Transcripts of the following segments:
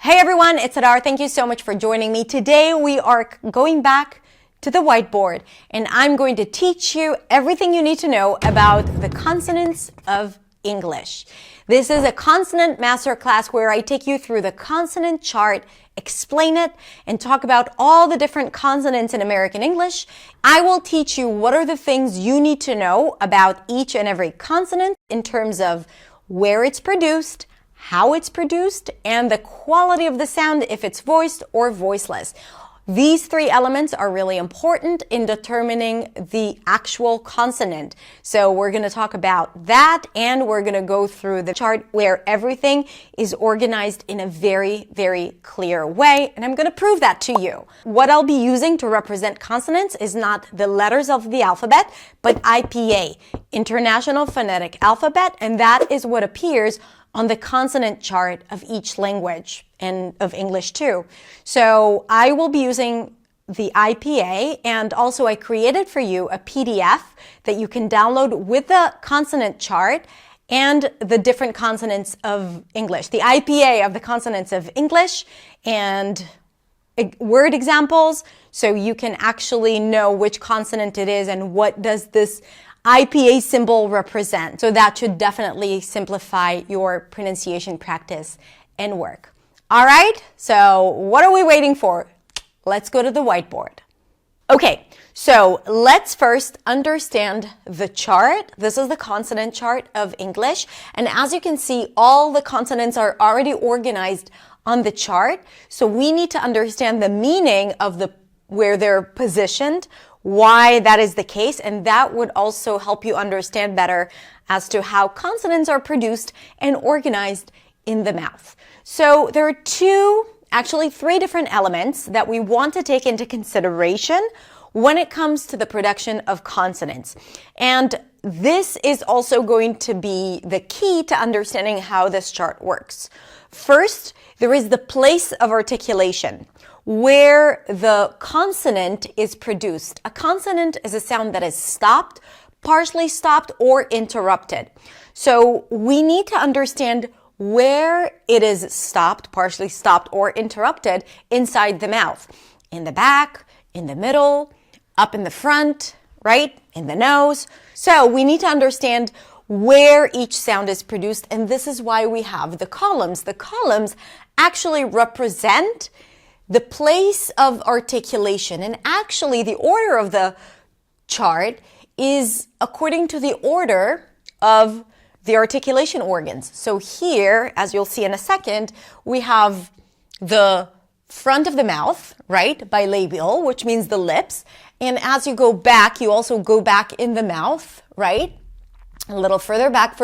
Hey everyone, it's Hadar. Thank you so much for joining me. Today we are going back to the whiteboard and I'm going to teach you everything you need to know about the consonants of English. This is a consonant masterclass where I take you through the consonant chart, explain it, and talk about all the different consonants in American English. I will teach you what are the things you need to know about each and every consonant in terms of where it's produced, how it's produced, and the quality of the sound if it's voiced or voiceless. These three elements are really important in determining the actual consonant. So we're going to talk about that, and we're going to go through the chart where everything is organized in a very, very clear way, and I'm going to prove that to you. What I'll be using to represent consonants is not the letters of the alphabet, but IPA, International Phonetic Alphabet, and that is what appears on the consonant chart of each language and of English too. So I will be using the IPA, and also I created for you a PDF that you can download with the consonant chart and the different consonants of English, the IPA of the consonants of English and word examples, so you can actually know which consonant it is and what does this IPA symbol represent. So that should definitely simplify your pronunciation practice and work. All right, so what are we waiting for? Let's go to the whiteboard. Okay, so let's first understand the chart. This is the consonant chart of English. And as you can see, all the consonants are already organized on the chart. So we need to understand the meaning of where they're positioned, why that is the case, and that would also help you understand better as to how consonants are produced and organized in the mouth. So there are actually three different elements that we want to take into consideration when it comes to the production of consonants. And this is also going to be the key to understanding how this chart works. First, there is the place of articulation, where the consonant is produced. A consonant is a sound that is stopped, partially stopped, or interrupted. So we need to understand where it is stopped, partially stopped, or interrupted inside the mouth. In the back, in the middle, up in the front, right? In the nose. So we need to understand where each sound is produced, and this is why we have the columns. The columns actually represent the place of articulation, and actually the order of the chart is according to the order of the articulation organs. So here, as you'll see in a second, we have the front of the mouth, right, bilabial, which means the lips. And as you go back, you also go back in the mouth, right? A little further back,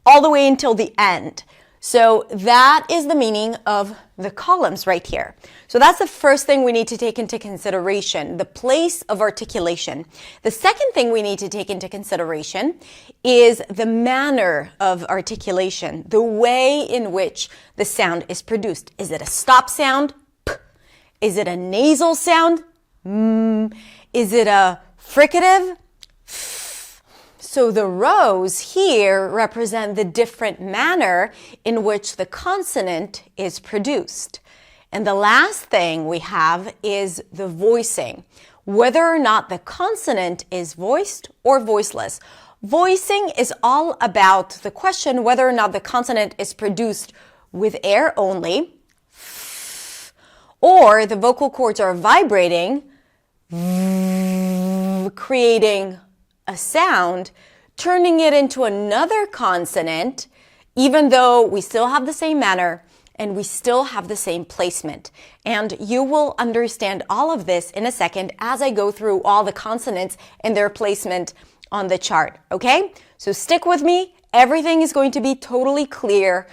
all the way until the end. So that is the meaning of the columns right here. So that's the first thing we need to take into consideration, the place of articulation. The second thing we need to take into consideration is the manner of articulation, the way in which the sound is produced. Is it a stop sound? P. Is it a nasal sound? M. Is it a fricative? F. So the rows here represent the different manner in which the consonant is produced. And the last thing we have is the voicing, whether or not the consonant is voiced or voiceless. Voicing is all about the question whether or not the consonant is produced with air only, or the vocal cords are vibrating, creating a sound, turning it into another consonant, even though we still have the same manner and we still have the same placement. And you will understand all of this in a second as I go through all the consonants and their placement on the chart, okay? So stick with me. Everything is going to be totally clear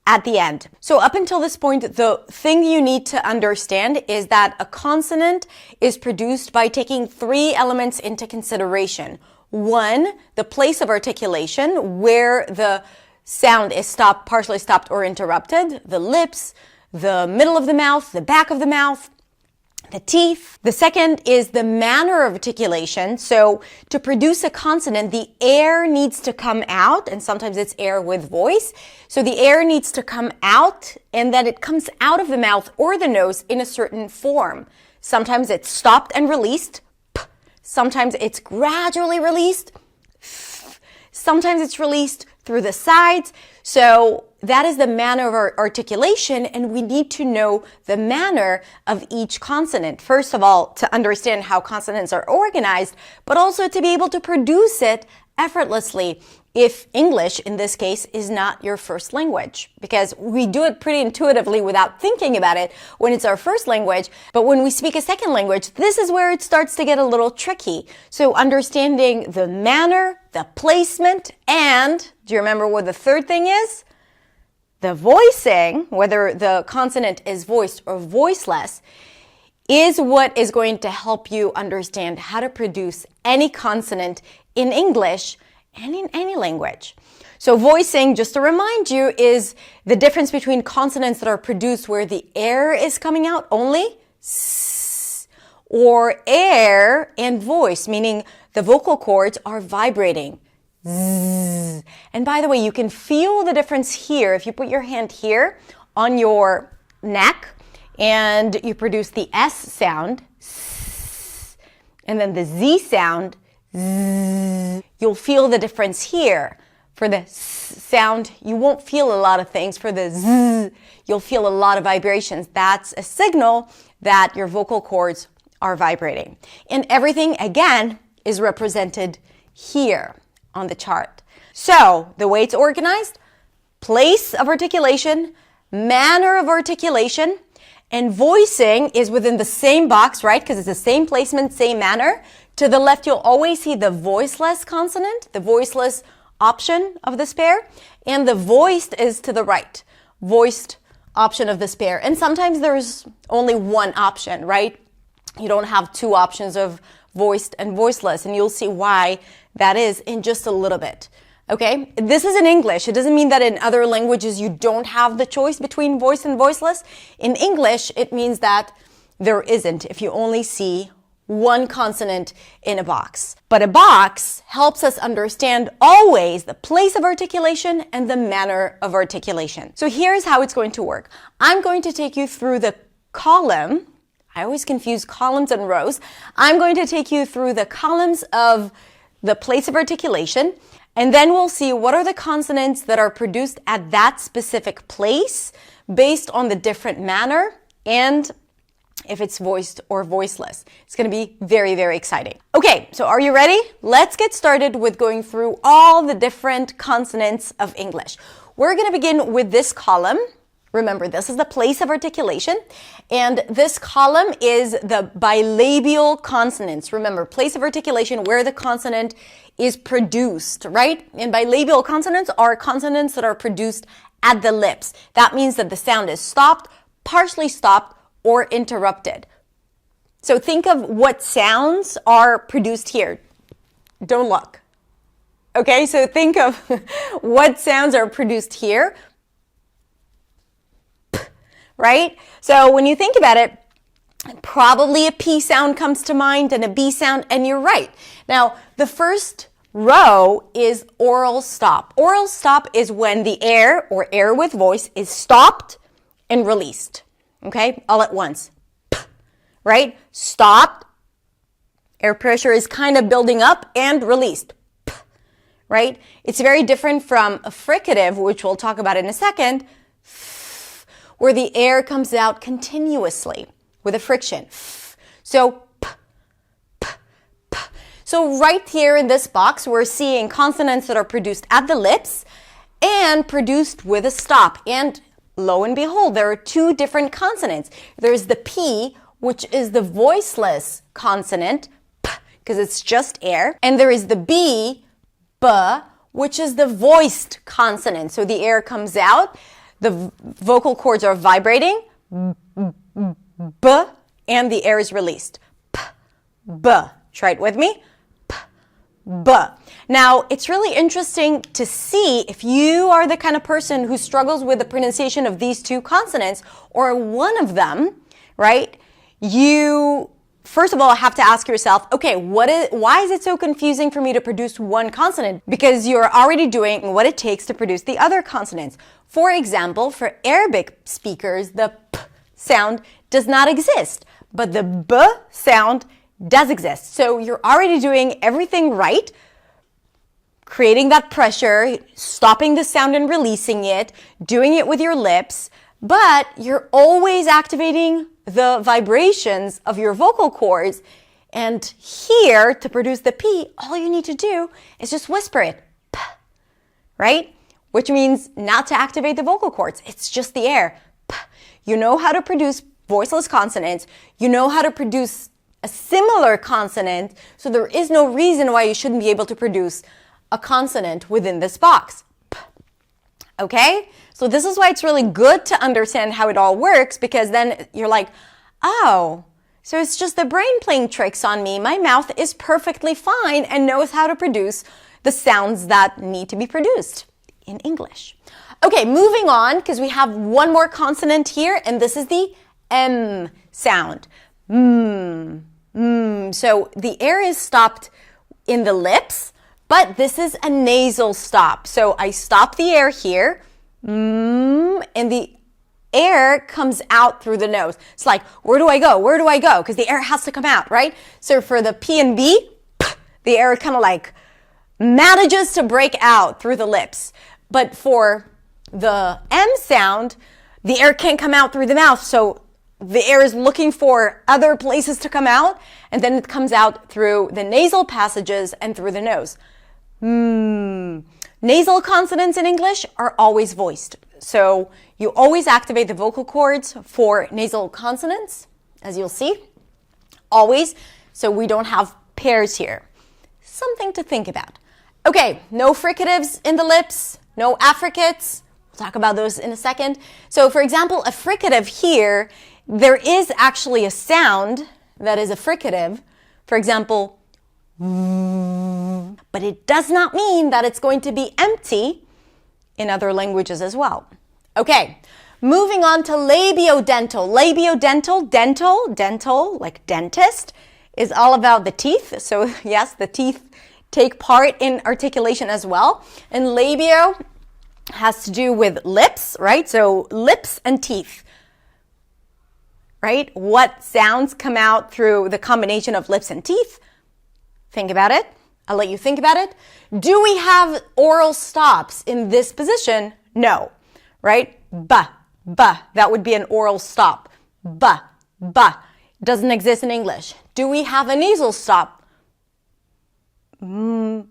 at the end. So up until this point, the thing you need to understand is that a consonant is produced by taking three elements into consideration. One, the place of articulation, where the sound is stopped, partially stopped, or interrupted, the lips, the middle of the mouth, the back of the mouth, the teeth. The second is the manner of articulation. So to produce a consonant, the air needs to come out, and sometimes it's air with voice. So the air needs to come out, and then it comes out of the mouth or the nose in a certain form. Sometimes it's stopped and released. Sometimes it's gradually released. Sometimes it's released through the sides. So that is the manner of our articulation, and we need to know the manner of each consonant. First of all, to understand how consonants are organized, but also to be able to produce it effortlessly if English, in this case, is not your first language. Because we do it pretty intuitively without thinking about it when it's our first language, but when we speak a second language, this is where it starts to get a little tricky. So understanding the manner, the placement, and do you remember what the third thing is? The voicing, whether the consonant is voiced or voiceless, is what is going to help you understand how to produce any consonant in English and in any language. So voicing, just to remind you, is the difference between consonants that are produced where the air is coming out only, s, or air and voice, meaning the vocal cords are vibrating. Zzz. And by the way, you can feel the difference here. If you put your hand here on your neck and you produce the S sound, s, and then the Z sound, zzz, you'll feel the difference here. For the s sound, you won't feel a lot of things. For the z, you'll feel a lot of vibrations. That's a signal that your vocal cords are vibrating. And everything, again, is represented here on the chart. So the way it's organized: place of articulation, manner of articulation, and voicing is within the same box, right? Because it's the same placement, same manner. To the left, you'll always see the voiceless consonant, the voiceless option of this pair, and the voiced is to the right, voiced option of this pair. And sometimes there's only one option, right? You don't have two options of voiced and voiceless, and you'll see why that is in just a little bit. Okay, this is in English. It doesn't mean that in other languages you don't have the choice between voiced and voiceless. In English, it means that there isn't if you only see one consonant in a box. But a box helps us understand always the place of articulation and the manner of articulation. So here's how it's going to work. I'm going to take you through the column. I always confuse columns and rows. I'm going to take you through the columns of the place of articulation, and then we'll see what are the consonants that are produced at that specific place based on the different manner and if it's voiced or voiceless. It's going to be very, very exciting. Okay, so are you ready? Let's get started with going through all the different consonants of English. We're going to begin with this column. Remember, this is the place of articulation, and this column is the bilabial consonants. Remember, place of articulation where the consonant is produced, right? And bilabial consonants are consonants that are produced at the lips. That means that the sound is stopped, partially stopped, or interrupted. So think of what sounds are produced here. Don't look. Okay, so think of what sounds are produced here. Right? So when you think about it, probably a P sound comes to mind and a B sound, and you're right. Now, the first row is oral stop. Oral stop is when the air or air with voice is stopped and released. Okay? All at once. Right? Stopped. Air pressure is kind of building up and released. Right? It's very different from a fricative, which we'll talk about in a second, where the air comes out continuously with a friction. So, so right here in this box, we're seeing consonants that are produced at the lips and produced with a stop. And lo and behold, there are two different consonants. There's the P, which is the voiceless consonant, because it's just air. And there is the B, which is the voiced consonant. So the air comes out. The vocal cords are vibrating, b, and the air is released. P, b. Try it with me. P, b. Now, it's really interesting to see if you are the kind of person who struggles with the pronunciation of these two consonants or one of them, right? you first of all have to ask yourself, okay, why is it so confusing for me to produce one consonant? Because you're already doing what it takes to produce the other consonants. For example, for Arabic speakers, the p sound does not exist, but the b sound does exist. So you're already doing everything right, creating that pressure, stopping the sound and releasing it, doing it with your lips, but you're always activating the vibrations of your vocal cords. And here, to produce the P, all you need to do is just whisper it, P, right? Which means not to activate the vocal cords. It's just the air. P. You know how to produce voiceless consonants. You know how to produce a similar consonant, so there is no reason why you shouldn't be able to produce a consonant within this box. P. Okay? So this is why it's really good to understand how it all works, because then you're like, oh, so it's just the brain playing tricks on me. My mouth is perfectly fine and knows how to produce the sounds that need to be produced in English. Okay, moving on, because we have one more consonant here, and this is the M sound. So the air is stopped in the lips, but this is a nasal stop. So I stop the air here, and the air comes out through the nose. It's like, where do I go? Where do I go? Because the air has to come out, right? So for the P and B, the air kind of like manages to break out through the lips. But for the M sound, the air can't come out through the mouth. So the air is looking for other places to come out, and then it comes out through the nasal passages and through the nose. Nasal consonants in English are always voiced. So you always activate the vocal cords for nasal consonants, as you'll see, always. So we don't have pairs here. Something to think about. Okay, no fricatives in the lips, no affricates. We'll talk about those in a second. So for example, a fricative here, there is actually a sound that is a fricative. For example, but it does not mean that it's going to be empty in other languages as well. Okay, moving on to labiodental. Labiodental, dental, like dentist, is all about the teeth. So yes, the teeth take part in articulation as well. And labio has to do with lips, right? So lips and teeth, right? What sounds come out through the combination of lips and teeth? Think about it. I'll let you think about it. Do we have oral stops in this position? No, right? Ba, ba, that would be an oral stop. Ba, ba, doesn't exist in English. Do we have a nasal stop? Maybe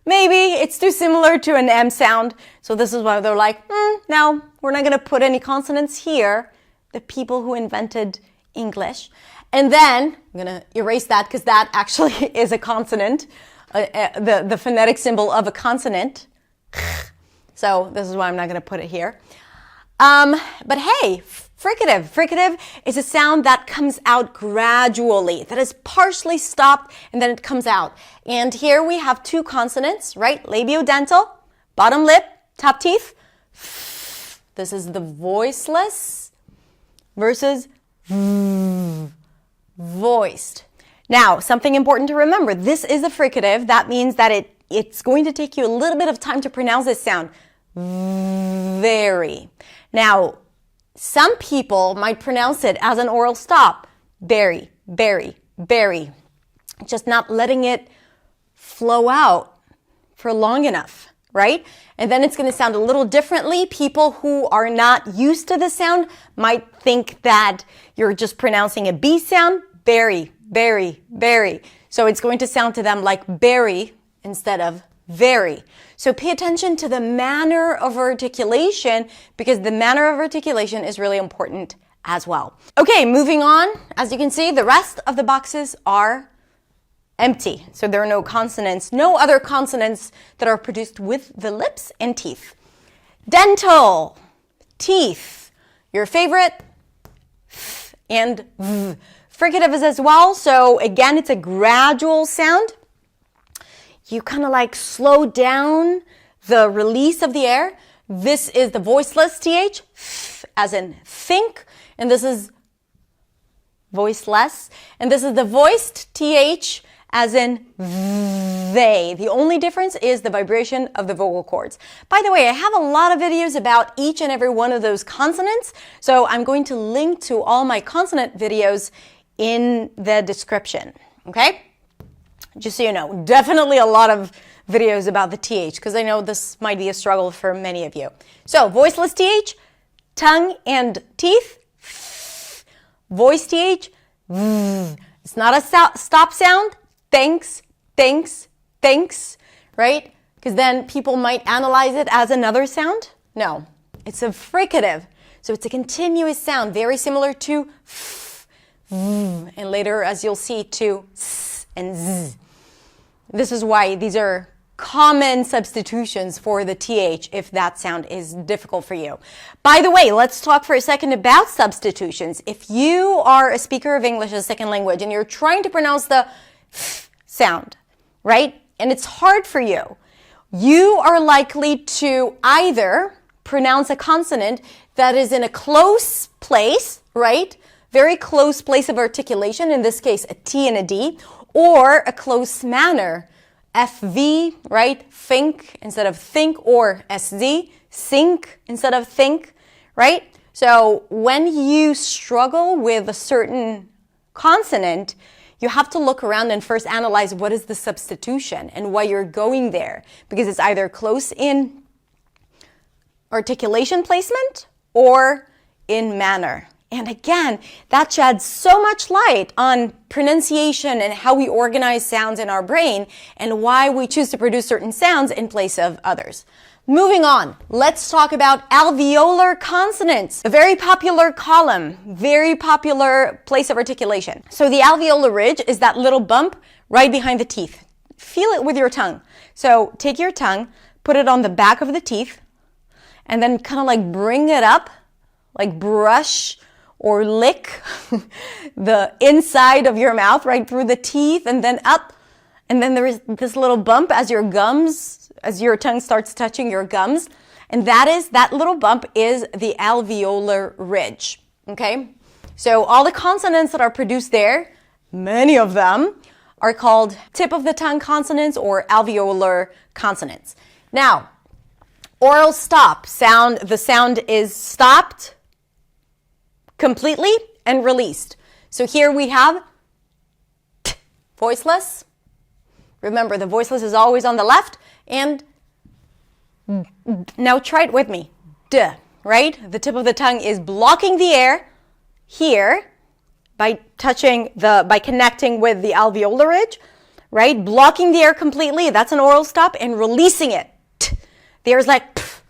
it's too similar to an M sound. So this is why they're like, no, we're not going to put any consonants here. The people who invented English. And then I'm going to erase that because that actually is a consonant, the phonetic symbol of a consonant. So this is why I'm not going to put it here. But hey, fricative. Fricative is a sound that comes out gradually, that is partially stopped and then it comes out. And here we have two consonants, right? Labiodental, bottom lip, top teeth. This is the voiceless versus voiced. Now, something important to remember. This is a fricative. That means that it's going to take you a little bit of time to pronounce this sound. Very. Now, some people might pronounce it as an oral stop. Very, very, very. Just not letting it flow out for long enough, right? And then it's going to sound a little differently. People who are not used to the sound might think that you're just pronouncing a B sound. Very, very, very. So it's going to sound to them like berry instead of very. So pay attention to the manner of articulation because the manner of articulation is really important as well. Okay, moving on. As you can see, the rest of the boxes are empty. So there are no consonants, no other consonants that are produced with the lips and teeth. Dental, teeth, your favorite, and v. Fricatives as well. So again, it's a gradual sound. You kind of like slow down the release of the air. This is the voiceless TH, as in think, and this is voiceless. And this is the voiced TH as in they. The only difference is the vibration of the vocal cords. By the way, I have a lot of videos about each and every one of those consonants, so I'm going to link to all my consonant videos in the description, okay? Just so you know, definitely a lot of videos about the TH, because I know this might be a struggle for many of you. So, voiceless TH, tongue and teeth, voice TH, it's not a stop sound, thanks, thanks, thanks, right? Because then people might analyze it as another sound. No, it's a fricative. So it's a continuous sound, very similar to f, and later, as you'll see, to s and z. This is why these are common substitutions for the TH if that sound is difficult for you. By the way, let's talk for a second about substitutions. If you are a speaker of English as a second language and you're trying to pronounce the f sound, right? And it's hard for you. You are likely to either pronounce a consonant that is in a close place, right? Very close place of articulation, in this case, a T and a D, or a close manner. FV, right? Think instead of think, or SZ, sink instead of think, right? So when you struggle with a certain consonant, you have to look around and first analyze what is the substitution and why you're going there. Because it's either close in articulation placement or in manner. And again, that sheds so much light on pronunciation and how we organize sounds in our brain and why we choose to produce certain sounds in place of others. Moving on, let's talk about alveolar consonants, a very popular column, very popular place of articulation. So the alveolar ridge is that little bump right behind the teeth. Feel it with your tongue. So take your tongue, put it on the back of the teeth, and then kind of like bring it up, like brush or lick the inside of your mouth right through the teeth and then up. And then there is this little bump as your tongue starts touching your gums. And that little bump is the alveolar ridge, okay? So all the consonants that are produced there, many of them, are called tip of the tongue consonants or alveolar consonants. Now, oral stop, the sound is stopped completely and released. So here we have t, voiceless. Remember, the voiceless is always on the left. And now try it with me. D, right? The tip of the tongue is blocking the air here by connecting with the alveolar ridge, right? Blocking the air completely, that's an oral stop, and releasing it. T. The air's like, pff,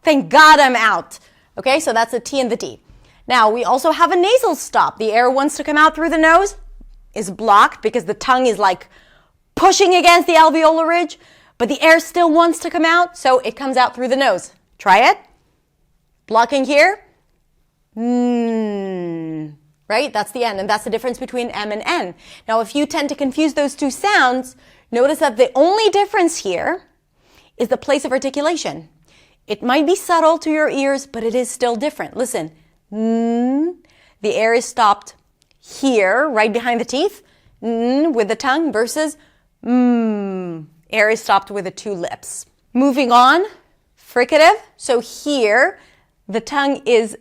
thank God I'm out. Okay, so that's the T and the D. Now, we also have a nasal stop. The air wants to come out through the nose, is blocked because the tongue is like pushing against the alveolar ridge, but the air still wants to come out, so it comes out through the nose. Try it. Blocking here. Right? That's the N, and that's the difference between M and N. Now, if you tend to confuse those two sounds, notice that the only difference here is the place of articulation. It might be subtle to your ears, but it is still different. Listen. The air is stopped here, right behind the teeth, with the tongue, versus air is stopped with the two lips. Moving on, fricative. So here, the tongue is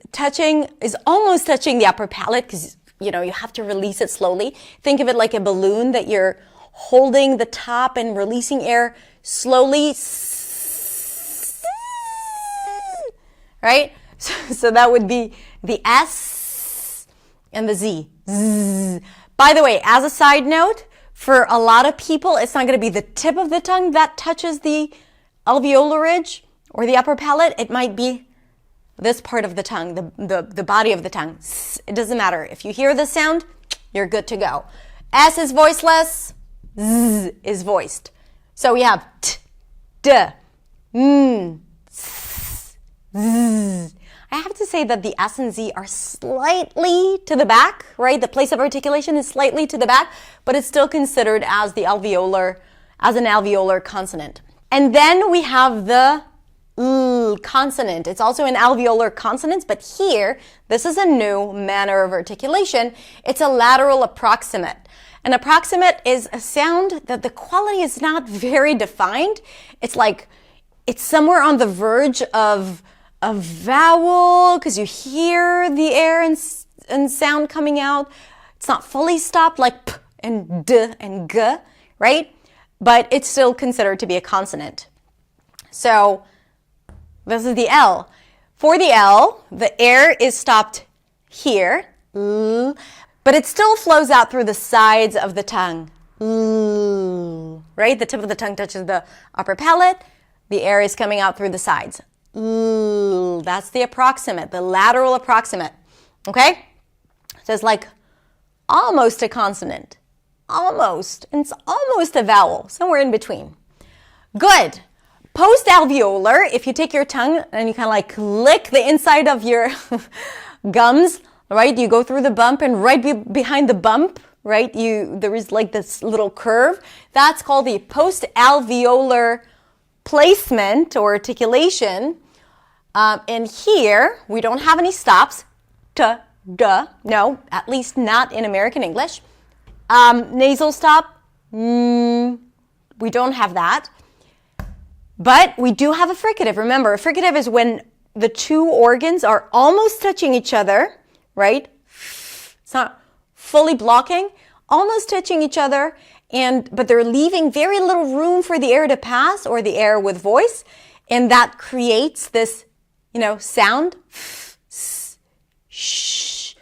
almost touching the upper palate because, you have to release it slowly. Think of it like a balloon that you're holding the top and releasing air slowly. Right? So that would be the S and the Z. Zzz. By the way, as a side note, for a lot of people, it's not going to be the tip of the tongue that touches the alveolar ridge or the upper palate. It might be this part of the tongue, the body of the tongue. It doesn't matter. If you hear the sound, you're good to go. S is voiceless. Z is voiced. So we have T, D, S, Z. I have to say that the S and Z are slightly to the back, right? The place of articulation is slightly to the back, but it's still considered as an alveolar consonant. And then we have the consonant. It's also an alveolar consonant, but here, this is a new manner of articulation. It's a lateral approximate. An approximate is a sound that the quality is not very defined. It's like, it's somewhere on the verge of a vowel, because you hear the air and sound coming out. It's not fully stopped like p and d and g, right? But it's still considered to be a consonant. So this is the L. For the L, the air is stopped here, but it still flows out through the sides of the tongue, right? The tip of the tongue touches the upper palate. The air is coming out through the sides. That's the approximate, the lateral approximate, okay? So it's like almost a consonant, almost, and it's almost a vowel, somewhere in between. Good. Post-alveolar, if you take your tongue and you kind of like lick the inside of your gums, right? You go through the bump, and right behind the bump, right, there is like this little curve. That's called the post-alveolar placement or articulation. And here, we don't have any stops. T, duh, no, at least not in American English. Nasal stop, we don't have that. But we do have a fricative. Remember, a fricative is when the two organs are almost touching each other, right? It's not fully blocking, almost touching each other, but they're leaving very little room for the air to pass, or the air with voice, and that creates this, sound. Sh.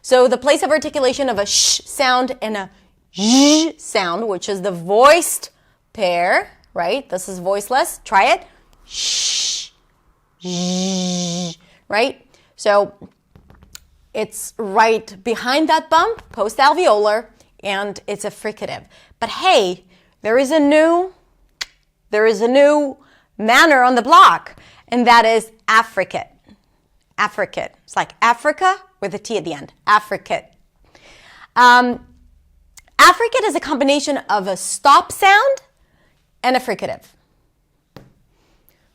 So the place of articulation of a sh sound and a zh sound, which is the voiced pair, right? This is voiceless. Try it. Sh, zh, right? So it's right behind that bump, post-alveolar, and it's a fricative. But hey, there is a new manner on the block, and that is affricate. Affricate. It's like Africa with a T at the end. Affricate. Affricate is a combination of a stop sound and a fricative.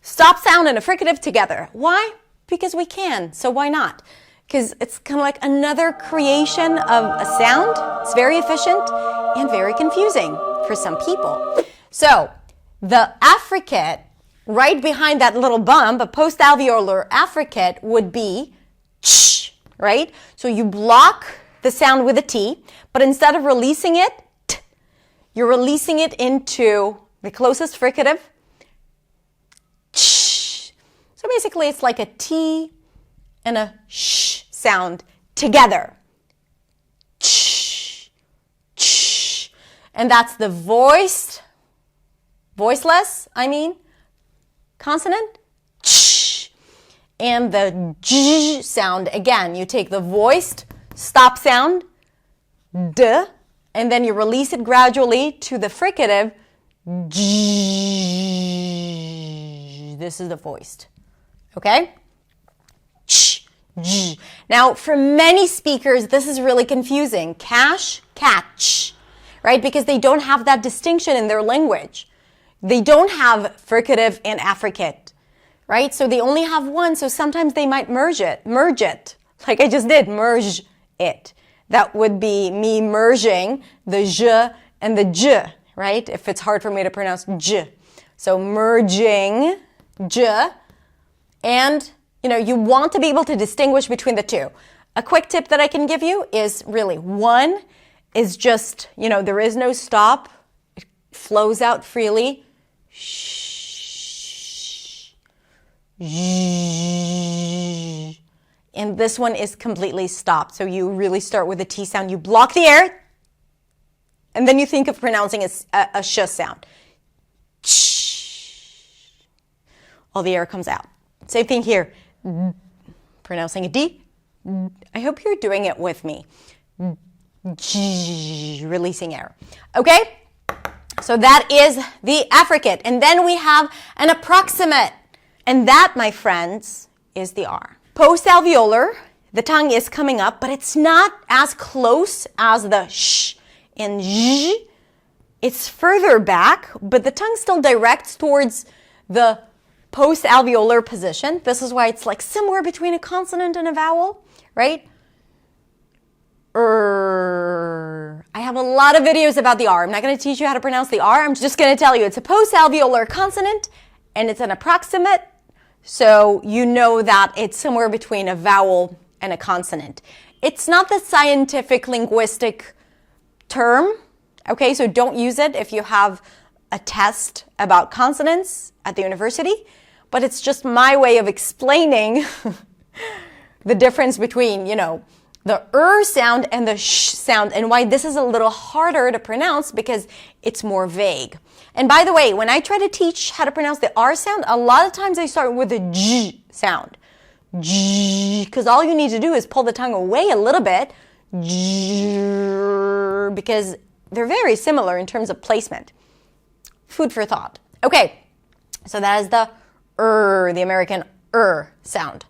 Stop sound and a fricative together. Why? Because we can. So why not? Because it's kind of like another creation of a sound. It's very efficient and very confusing for some people. So the affricate, right behind that little bump, a post-alveolar affricate would be ch, right? So you block the sound with a T, but instead of releasing it, t, you're releasing it into the closest fricative, ch. So basically it's like a T and a sh sound together. Ch, ch. And that's the voiceless, consonant, ch. And the j sound, again, you take the voiced stop sound, d, and then you release it gradually to the fricative, j. This is the voiced, okay? Ch, j. Now, for many speakers, this is really confusing. Cash, catch, right? Because they don't have that distinction in their language. They don't have fricative and affricate, right? So they only have one, so sometimes they might merge it, like I just did, merge it. That would be me merging the j and the j, right? If it's hard for me to pronounce j. So merging j, and you want to be able to distinguish between the two. A quick tip that I can give you is really, one is just, there is no stop. It flows out freely. Shh. And this one is completely stopped. So you really start with a T sound. You block the air, and then you think of pronouncing a sh sound. Shh. All the air comes out. Same thing here. Pronouncing a D. I hope you're doing it with me. Releasing air. Okay? So that is the affricate. And then we have an approximate. And that, my friends, is the R. Post-alveolar, the tongue is coming up, but it's not as close as the sh and zh. It's further back, but the tongue still directs towards the post-alveolar position. This is why it's like somewhere between a consonant and a vowel, right? I have a lot of videos about the R. I'm not going to teach you how to pronounce the R. I'm just going to tell you it's a post-alveolar consonant and it's an approximate, so you know that it's somewhere between a vowel and a consonant. It's not the scientific linguistic term, okay? So don't use it if you have a test about consonants at the university, but it's just my way of explaining the difference between, you know, the sound and the sh sound, and why this is a little harder to pronounce because it's more vague. And by the way, when I try to teach how to pronounce the R sound, a lot of times I start with the J sound. J, because all you need to do is pull the tongue away a little bit, J, because they're very similar in terms of placement. Food for thought. Okay, so that is the the American sound.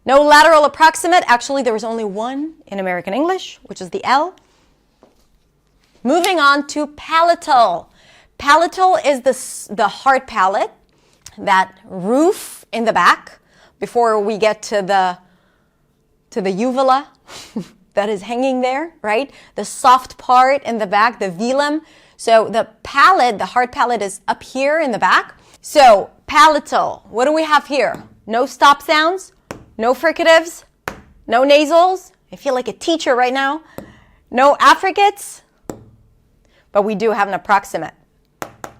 No lateral approximate. Actually, there was only one in American English, which is the L. Moving on to palatal. Palatal is the hard palate, that roof in the back, before we get to the uvula that is hanging there, right? The soft part in the back, the velum. So the palate, the hard palate, is up here in the back. So palatal, what do we have here? No stop sounds. No fricatives, no nasals. I feel like a teacher right now. No affricates, but we do have an approximate,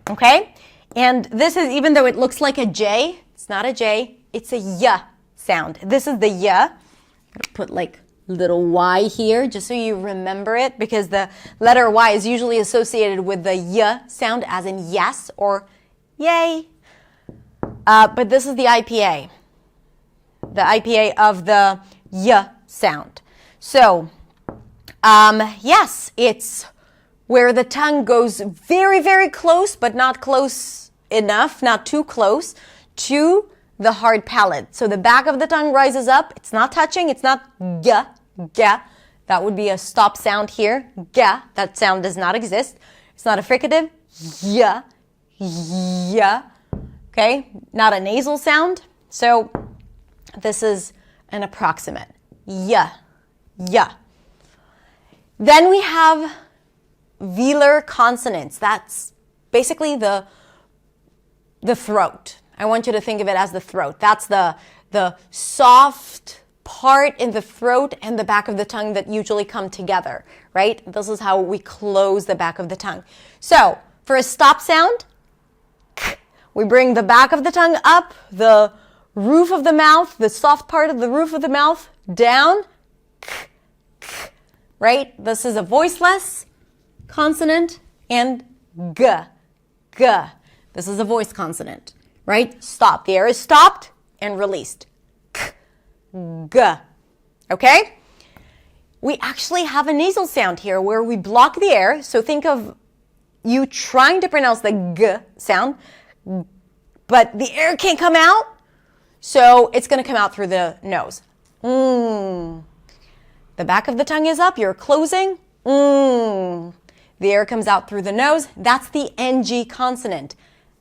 okay? And this is, even though it looks like a J, it's not a J, it's a Y sound. This is the Y. I'm gonna put like little Y here just so you remember it, because the letter Y is usually associated with the Y sound, as in yes or yay. But this is the IPA. The IPA of the Y sound. So, yes, it's where the tongue goes very, very close, but not close enough, not too close, to the hard palate. So the back of the tongue rises up. It's not touching. It's not G, G. That would be a stop sound here. G, that sound does not exist. It's not a fricative. Y, Y. Okay, not a nasal sound. So this is an approximate. Y, Y. Then we have velar consonants. That's basically the throat. I want you to think of it as the throat. That's the soft part in the throat and the back of the tongue that usually come together, right? This is how we close the back of the tongue. So for a stop sound, we bring the back of the tongue up, the roof of the mouth, the soft part of the roof of the mouth, down, right? This is a voiceless consonant, and G, G. This is a voice consonant, right? Stop. The air is stopped and released. G. Okay? We actually have a nasal sound here where we block the air. So think of you trying to pronounce the G sound, but the air can't come out. So it's going to come out through the nose. The back of the tongue is up. You're closing. The air comes out through the nose. That's the NG consonant.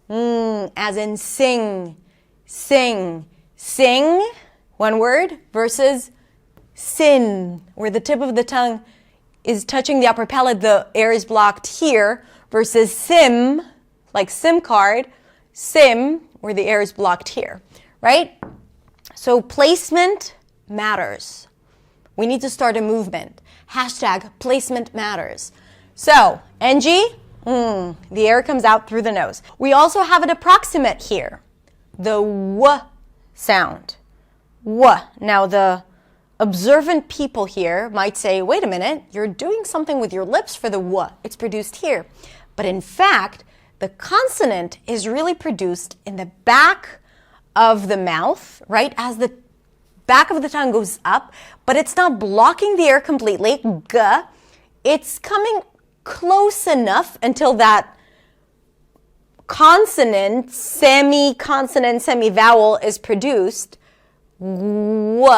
As in sing, sing, sing, one word, versus sin, where the tip of the tongue is touching the upper palate. The air is blocked here, versus sim, like SIM card, sim, where the air is blocked here, right? So placement matters. We need to start a movement. Hashtag placement matters. So, NG, the air comes out through the nose. We also have an approximate here, the W sound. W. Now, the observant people here might say, wait a minute, you're doing something with your lips for the W. It's produced here. But in fact, the consonant is really produced in the back of the mouth, right? As the back of the tongue goes up, but it's not blocking the air completely. G. It's coming close enough until that consonant, semi-consonant, semi-vowel is produced. W,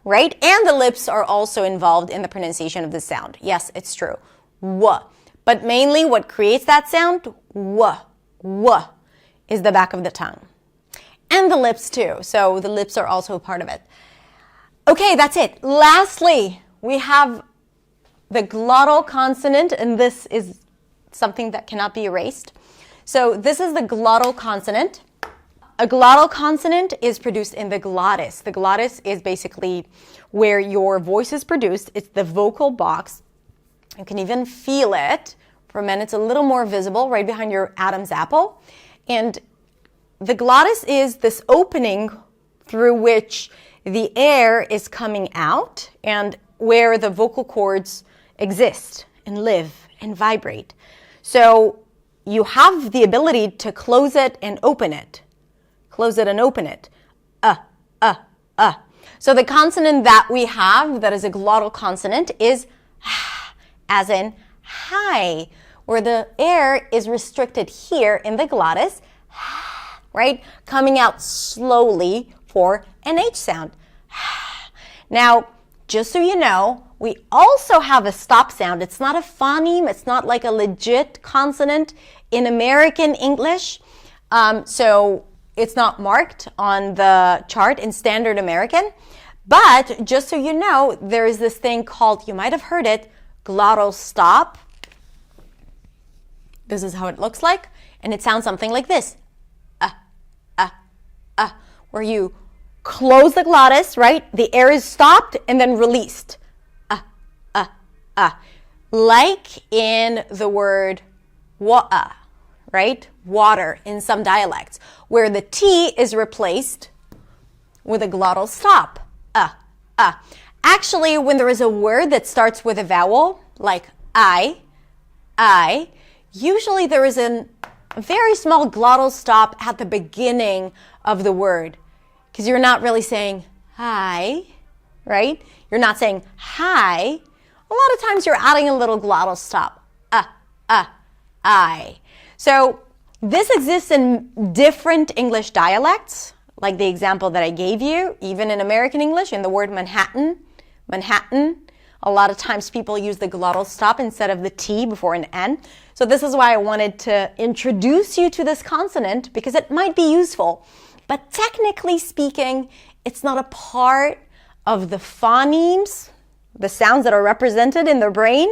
right? And the lips are also involved in the pronunciation of the sound. Yes, it's true. W. But mainly what creates that sound, W, W, is the back of the tongue. and the lips too. So the lips are also a part of it. Okay, that's it. Lastly, we have the glottal consonant, and this is something that cannot be erased. So this is the glottal consonant. A glottal consonant is produced in the glottis. The glottis is basically where your voice is produced. It's the vocal box. You can even feel it. For men, it's a little more visible right behind your Adam's apple. And the glottis is this opening through which the air is coming out and where the vocal cords exist and live and vibrate. So you have the ability to close it and open it. Close it and open it. So the consonant that we have that is a glottal consonant is as in hi, where the air is restricted here in the glottis, right? Coming out slowly for an H sound. Now, just so you know, we also have a stop sound. It's not a phoneme. It's not like a legit consonant in American English. So it's not marked on the chart in Standard American. But just so you know, there is this thing called, you might have heard it, glottal stop. This is how it looks like. And it sounds something like this. Where you close the glottis, right? The air is stopped and then released. Like in the word wa'a, right? Water in some dialects, where the T is replaced with a glottal stop. Actually, when there is a word that starts with a vowel, like I, usually there is a very small glottal stop at the beginning of the word, because you're not really saying hi, right? You're not saying hi. A lot of times you're adding a little glottal stop. I. So this exists in different English dialects, like the example that I gave you, even in American English, in the word Manhattan. A lot of times people use the glottal stop instead of the T before an N. So this is why I wanted to introduce you to this consonant, because it might be useful. But technically speaking, it's not a part of the phonemes, the sounds that are represented in the brain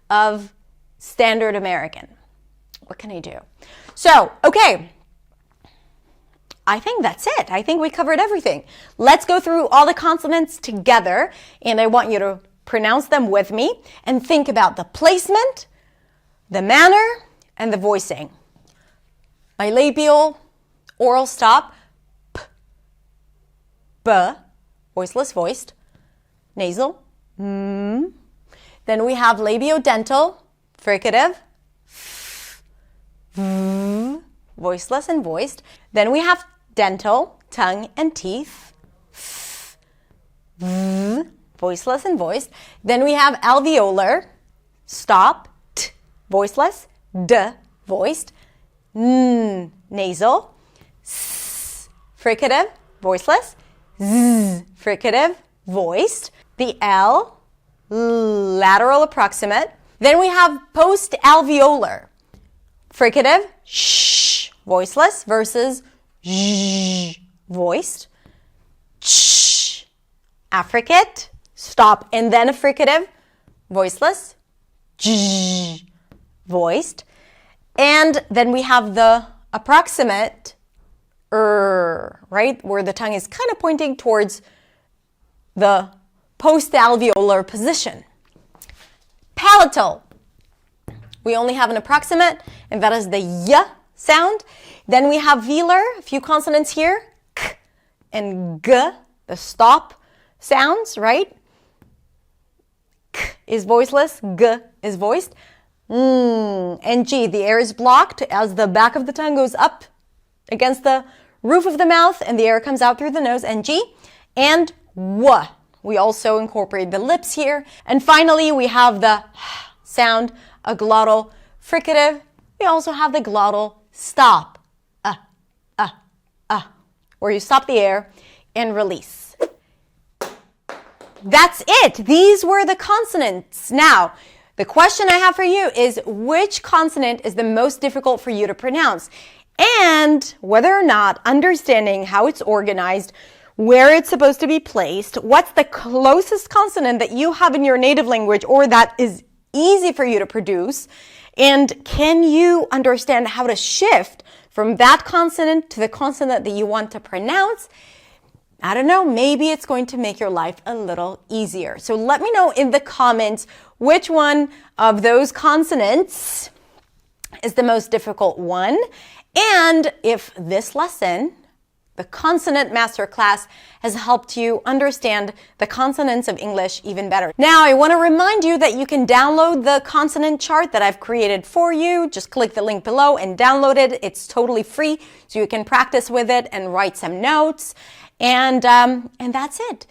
of Standard American. What can I do? So, okay. I think that's it. I think we covered everything. Let's go through all the consonants together, and I want you to pronounce them with me and think about the placement, the manner, and the voicing. Bilabial, oral stop, p, b, voiceless voiced, nasal, m. Then we have labiodental, fricative, f, v, voiceless and voiced. Then we have dental, tongue and teeth, f, v, voiceless and voiced. Then we have alveolar, stop, t, voiceless, d, voiced, n, nasal, s, fricative, voiceless, z, fricative, voiced. The L, lateral approximate. Then we have post-alveolar, fricative, sh, voiceless, versus zh, voiced, ch, affricate, stop and then a fricative, voiceless, j, voiced. And then we have the approximate, right, where the tongue is kind of pointing towards the post-alveolar position. Palatal. We only have an approximate, and that is the y sound. Then we have velar, a few consonants here, k and g, the stop sounds, right? K is voiceless, g is voiced. And g, the air is blocked as the back of the tongue goes up against the roof of the mouth and the air comes out through the nose, and g. And w, we also incorporate the lips here. And finally, we have the sound, a glottal fricative. We also have the glottal stop, where you stop the air and release. That's it. These were the consonants. Now, the question I have for you is, which consonant is the most difficult for you to pronounce? and whether or not understanding how it's organized, where it's supposed to be placed, what's the closest consonant that you have in your native language or that is easy for you to produce, and can you understand how to shift from that consonant to the consonant that you want to pronounce? I don't know, maybe it's going to make your life a little easier. So let me know in the comments which one of those consonants is the most difficult one, and if this lesson, the Consonant Masterclass, has helped you understand the consonants of English even better. Now, I want to remind you that you can download the consonant chart that I've created for you. Just click the link below and download it. It's totally free, so you can practice with it and write some notes. And that's it.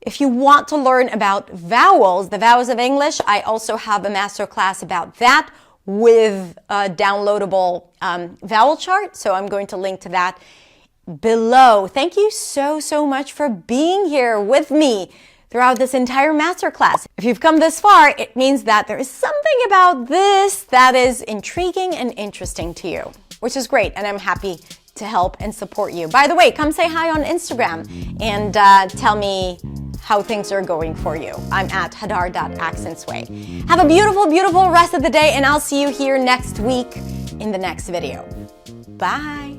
If you want to learn about vowels, the vowels of English, I also have a masterclass about that with a downloadable vowel chart. So I'm going to link to that below. Thank you so much for being here with me throughout this entire masterclass. If you've come this far, it means that there is something about this that is intriguing and interesting to you, which is great, and I'm happy to help and support you. By the way, come say hi on Instagram and tell me how things are going for you. I'm at hadar.accentsway. Have a beautiful rest of the day, and I'll see you here next week in the next video. Bye.